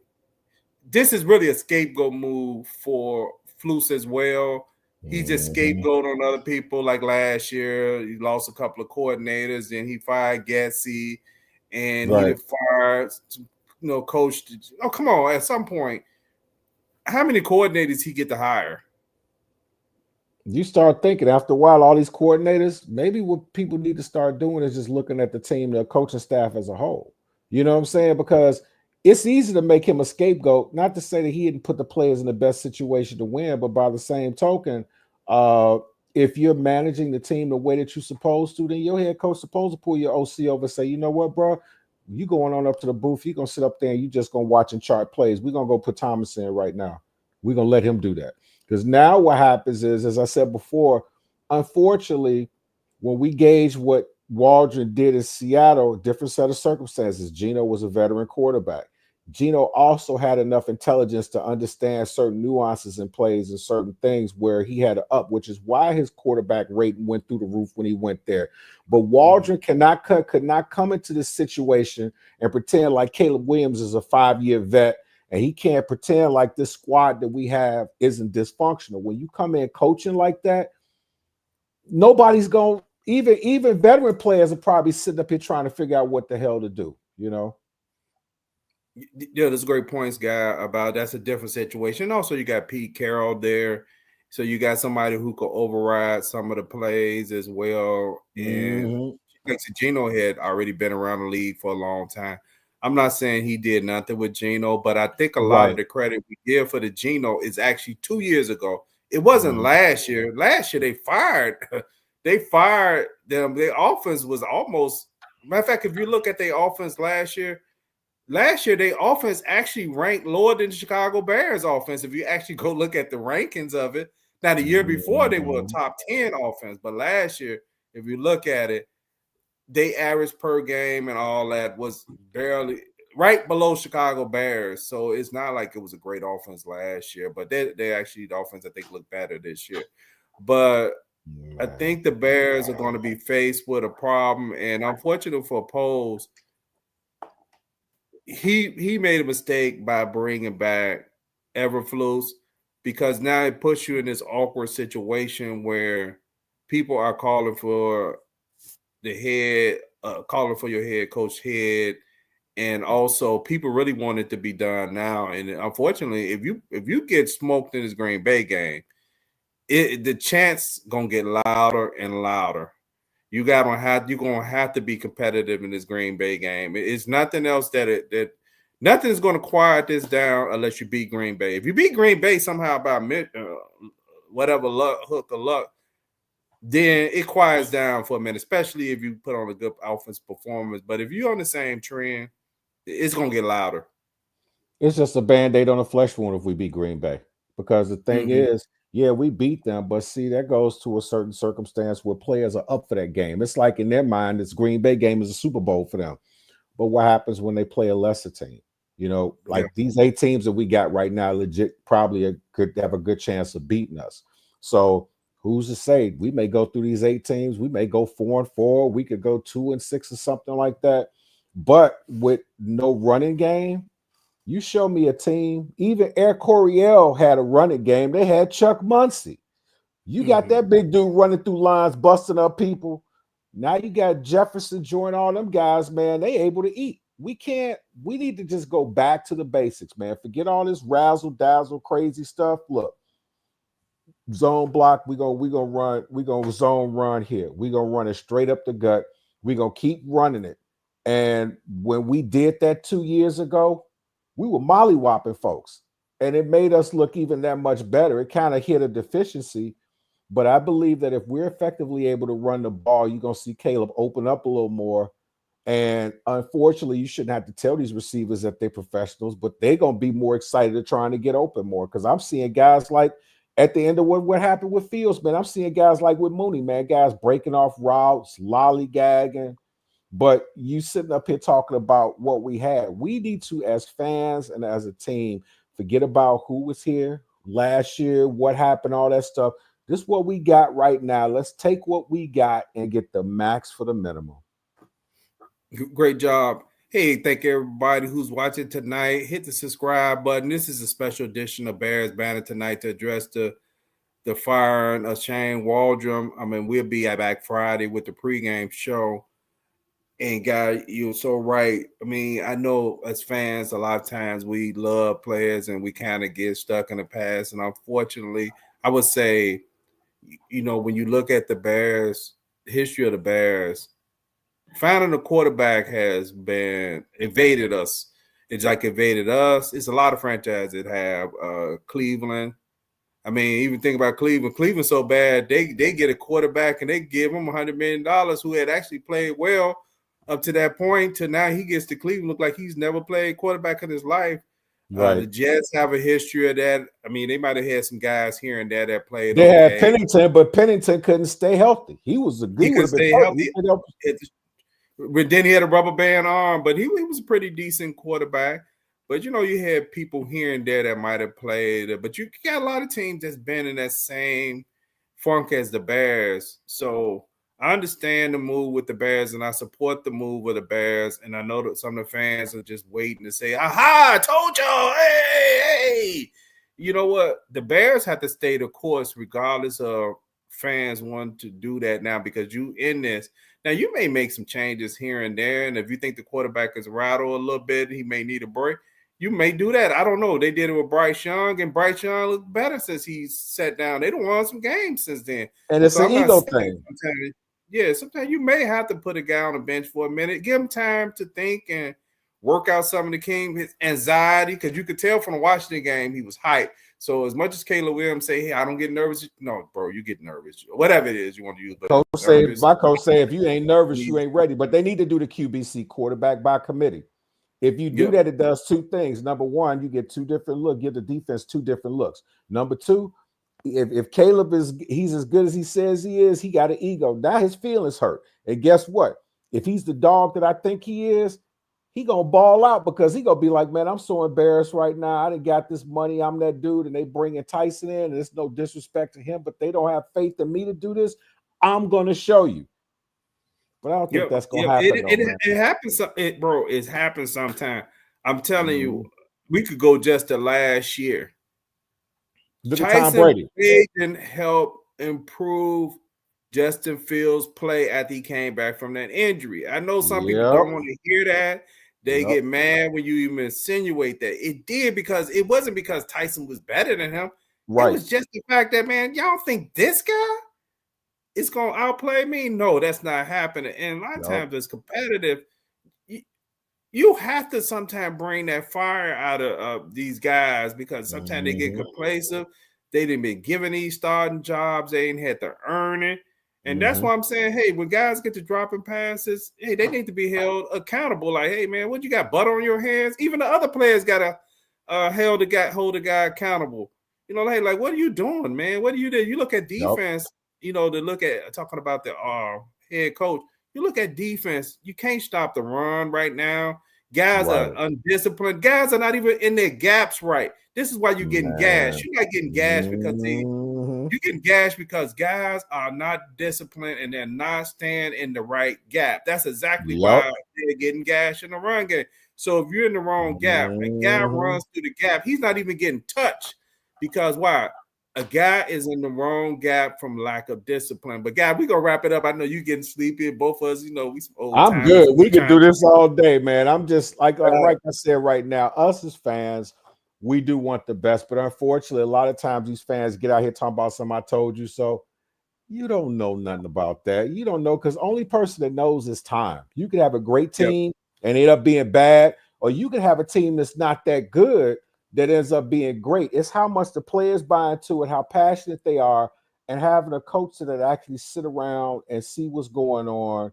this is really a scapegoat move for Flus as well. He just scapegoat on other people. Like last year, he lost a couple of coordinators, and he fired Gatsy, and he fired, coach. Oh, come on! At some point, how many coordinators he get to hire? You start thinking after a while, all these coordinators, maybe what people need to start doing is just looking at the team, the coaching staff as a whole. You know what I'm saying? Because it's easy to make him a scapegoat, not to say that he didn't put the players in the best situation to win, but by the same token, if you're managing the team the way that you're supposed to, then your head coach supposed to pull your OC over and say, you know what, bro, you going on up to the booth, you're going to sit up there and you just going to watch and chart plays. We're going to go put Thomas in right now. We're going to let him do that. Because now what happens is, as I said before, unfortunately, when we gauge what Waldron did in Seattle, different set of circumstances. Geno was a veteran quarterback. Geno also had enough intelligence to understand certain nuances in plays and certain things where he had to up, which is why his quarterback rating went through the roof when he went there. But Waldron could not come into this situation and pretend like Caleb Williams is a 5-year vet. And he can't pretend like this squad that we have isn't dysfunctional. When you come in coaching like that, nobody's going, even veteran players are probably sitting up here trying to figure out what the hell to do, Yeah, there's great points, guy, about that's a different situation. Also, you got Pete Carroll there. So you got somebody who could override some of the plays as well. And Geno had already been around the league for a long time. I'm not saying he did nothing with Geno, but I think a lot of the credit we give for the Geno is actually 2 years ago. It wasn't last year. Last year they fired them. Their offense was almost, matter of fact, if you look at their offense last year, their offense actually ranked lower than the Chicago Bears offense. If you actually go look at the rankings of it. Now, the year before they were a top 10 offense, but last year, if you look at it, they average per game and all that was barely right below Chicago Bears. So it's not like it was a great offense last year, but they actually the offense I think look better this year. But I think the Bears are going to be faced with a problem, and unfortunately for Poles, he made a mistake by bringing back Everflus because now it puts you in this awkward situation where people are calling for the head, calling for your head coach head, and also people really want it to be done now. And unfortunately, if you get smoked in this Green Bay game, the chants gonna get louder and louder. You're gonna have to be competitive in this Green Bay game. It's nothing else that nothing is going to quiet this down unless you beat Green Bay. If you beat Green Bay somehow by whatever hook or luck, then it quiets down for a minute, especially if you put on a good offense performance. But if you're on the same trend, it's going to get louder. It's just a Band-Aid on a flesh wound if we beat Green Bay. Because the thing is, yeah, we beat them, but see, that goes to a certain circumstance where players are up for that game. It's like in their mind, this Green Bay game is a Super Bowl for them. But what happens when they play a lesser team? These 8 teams that we got right now legit probably could have a good chance of beating us. So who's to say? We may go through these 8 teams. We may go 4-4. We could go 2-6 or something like that. But with no running game, You show me a team. Even Air Coryell had a running game. They had Chuck Muncie. You got that big dude running through lines, busting up people. Now you got Jefferson joining all them guys, man. They able to eat. We need to just go back to the basics, man. Forget all this razzle dazzle crazy stuff. Look, zone block, we gonna zone run here. We're gonna run it straight up the gut. We're gonna keep running it. And when we did that 2 years ago, we were mollywopping folks. And it made us look even that much better. It kind of hit a deficiency. But I believe that if we're effectively able to run the ball, you're going to see Caleb open up a little more. And unfortunately, you shouldn't have to tell these receivers that they're professionals, but they're going to be more excited at trying to get open more. Because I'm seeing guys like at the end of what happened with Fields, man, I'm seeing guys like with Mooney, man, guys breaking off routes, lollygagging. But you sitting up here talking about what we had. We need to, as fans and as a team, forget about who was here last year, what happened, all that stuff. This is what we got right now. Let's take what we got and get the max for the minimum. Great job. Hey, thank everybody who's watching tonight. Hit the subscribe button. This is a special edition of Bears Banter tonight to address the firing of Shane Waldron. I mean, we'll be back Friday with the pregame show. And guy, you're so right. I mean, I know as fans, a lot of times we love players and we kind of get stuck in the past. And unfortunately, I would say, you know, when you look at the Bears, history of the Bears, finding a quarterback has been evaded us. It's like evaded us. It's a lot of franchises that have Cleveland. I mean, even think about Cleveland. Cleveland's so bad, they get a quarterback and they give him $100 million who had actually played well up to that point. To now he gets to Cleveland, look like he's never played quarterback in his life. Right. The Jets have a history of that. I mean, they might have had some guys here and there that played. They had Pennington, but Pennington couldn't stay healthy. He was a good. He could stay healthy. But then he had a rubber band arm, but he was a pretty decent quarterback. But you know, you had people here and there that might have played. But you got a lot of teams that's been in that same funk as the Bears. So I understand the move with the Bears, and I support the move with the Bears. And I know that some of the fans are just waiting to say, aha, I told y'all, hey. You know what? The Bears have to stay the course regardless of fans want to do that now because you in this. Now, you may make some changes here and there, and if you think the quarterback is rattled a little bit, he may need a break. You may do that. I don't know. They did it with Bryce Young, and Bryce Young looked better since he's sat down. They don't won some games since then. And it's an ego thing. Sometimes you may have to put a guy on the bench for a minute, give him time to think and work out some of the his anxiety, because you could tell from the Washington game he was hyped. So as much as Caleb Williams say, hey, I don't get nervous. No, bro, you get nervous. Whatever it is you want to use. But my coach say, if you ain't nervous, you ain't ready. But they need to do the QBC, quarterback by committee. If you do that, it does two things. Number one, you get two different looks, give the defense two different looks. Number two, if Caleb he's as good as he says he is, he got an ego. Now his feelings hurt. And guess what? If he's the dog that I think he is, he gonna ball out because he gonna be like, man, I'm so embarrassed right now. I done got this money. I'm that dude, and they bringing Tyson in, and it's no disrespect to him, but they don't have faith in me to do this. I'm gonna show you. But I don't think that's gonna happen. It happens, bro. It's happened sometime. I'm telling you, we could go just to last year. Look at Tom Brady. Didn't help improve Justin Fields' play after he came back from that injury. I know some people don't want to hear that. They get mad when you even insinuate that. It did because it wasn't because Tyson was better than him. Right. It was just the fact that, man, y'all think this guy is going to outplay me? No, that's not happening. And a lot of times it's competitive. You have to sometimes bring that fire out of these guys because sometimes they get complacent. They didn't been given these starting jobs. They ain't had to earn it. And that's why I'm saying, hey, when guys get to dropping passes, hey, they need to be held accountable. Like, hey, man, what you got, butter on your hands? Even the other players got to hold the guy accountable. You know, hey, like, what are you doing, man? What do you do? You look at defense, you know, to look at talking about the head coach. You look at defense, you can't stop the run right now. Guys are undisciplined. Guys are not even in their gaps right. This is why you're getting gashed. You're not getting gashed because you're getting gashed because guys are not disciplined and they're not staying in the right gap. That's exactly why they're getting gashed in the run game. So if you're in the wrong gap, a guy runs through the gap, he's not even getting touched because why? A guy is in the wrong gap from lack of discipline. But guy, we gonna wrap it up. I know you getting sleepy. Both of us, we some old I'm timers. good. We can do this all day, man. I'm just like I said right now, us as fans, we do want the best, but unfortunately, a lot of times these fans get out here talking about something I told you so. You don't know nothing about that. You don't know because only person that knows is time. You could have a great team and end up being bad, or you could have a team that's not that good that ends up being great. It's how much the players buy into it, how passionate they are, and having a coach that actually sit around and see what's going on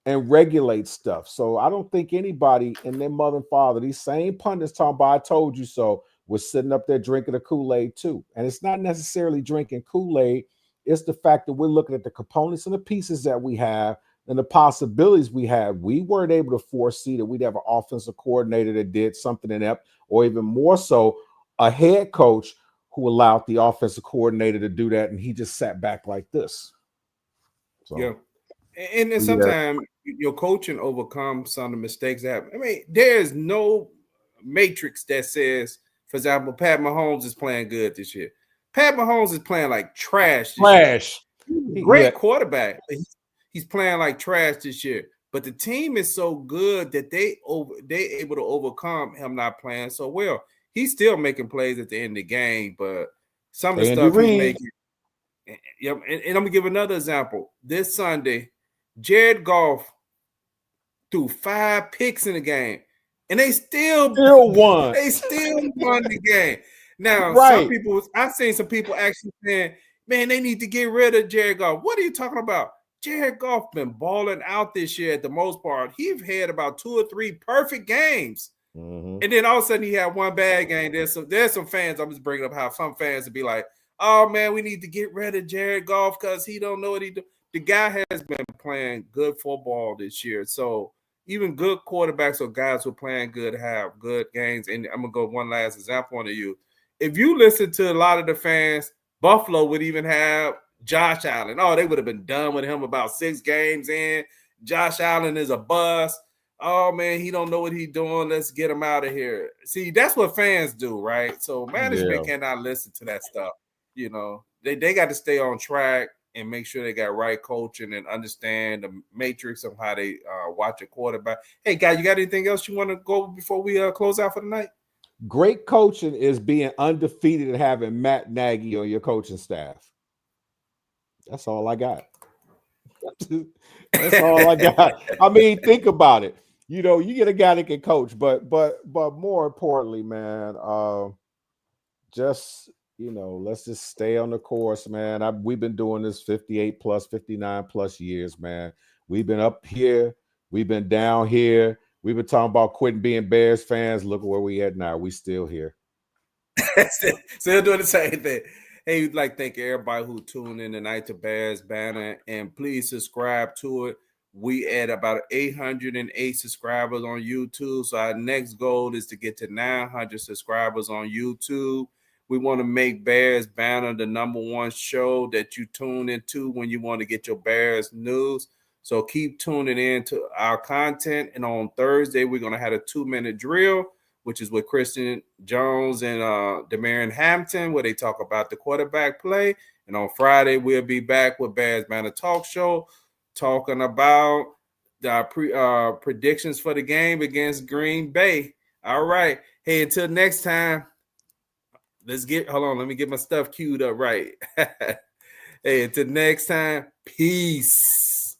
and regulate stuff. So I don't think anybody in their mother and father, these same pundits talking about I told you so, was sitting up there drinking a Kool-Aid too. And it's not necessarily drinking Kool-Aid. It's the fact that we're looking at the components and the pieces that we have and the possibilities we have. We weren't able to foresee that we'd have an offensive coordinator that did something inept, or even more so, a head coach who allowed the offensive coordinator to do that, and he just sat back like this. So, yeah. And then sometimes your coaching overcomes some of the mistakes that happen. I mean, there's no matrix that says, for example, Pat Mahomes is playing good this year. Pat Mahomes is playing like trash this year. Great quarterback. He's playing like trash this year. But the team is so good that they able to overcome him not playing so well. He's still making plays at the end of the game, but some of the stuff he's making. Yep, and I'm gonna give another example. This Sunday, Jared Goff threw 5 picks in the game, and they still won. They still won the game. Now, some people, I've seen some people actually saying, "Man, they need to get rid of Jared Goff." What are you talking about? Jared Goff been balling out this year at the most part. He's had about 2 or 3 perfect games, and then all of a sudden he had one bad game. There's some fans. I'm just bringing up how some fans would be like, "Oh man, we need to get rid of Jared Goff because he don't know what he do." The guy has been playing good football this year. So even good quarterbacks or guys who are playing good have good games. And I'm gonna go one last example on you. If you listen to a lot of the fans, Buffalo would even have Josh Allen. Oh, they would have been done with him about 6 games in. Josh Allen is a bust. Oh man, he don't know what he's doing. Let's get him out of here. See, that's what fans do, right? So management cannot listen to that stuff. You know, they got to stay on track and make sure they got right coaching and understand the matrix of how they watch a quarterback. Hey, guy, you got anything else you want to go before we close out for the night? Great coaching is being undefeated and having Matt Nagy on your coaching staff. That's all I got. That's all I got. I mean, think about it. You know, you get a guy that can coach, but more importantly, man, just let's just stay on the course, man. We've been doing this 58 plus, 59 plus years, man. We've been up here, we've been down here. We've been talking about quitting being Bears fans. Look where we at now. We still here. Still doing the same thing. Hey, we'd like to thank everybody who tuned in tonight to Bears Banter, and please subscribe to it. We at about 808 subscribers on YouTube. So our next goal is to get to 900 subscribers on YouTube. We want to make Bears Banter the #1 show that you tune into when you want to get your Bears news. So keep tuning in to our content. And on Thursday, we're going to have a 2-minute drill, which is with Christian Jones and Demarion Hampton, where they talk about the quarterback play. And on Friday, we'll be back with Bears Banter Talk Show, talking about the predictions for the game against Green Bay. All right. Hey, until next time. Hold on, let me get my stuff queued up right. Hey, until next time, peace.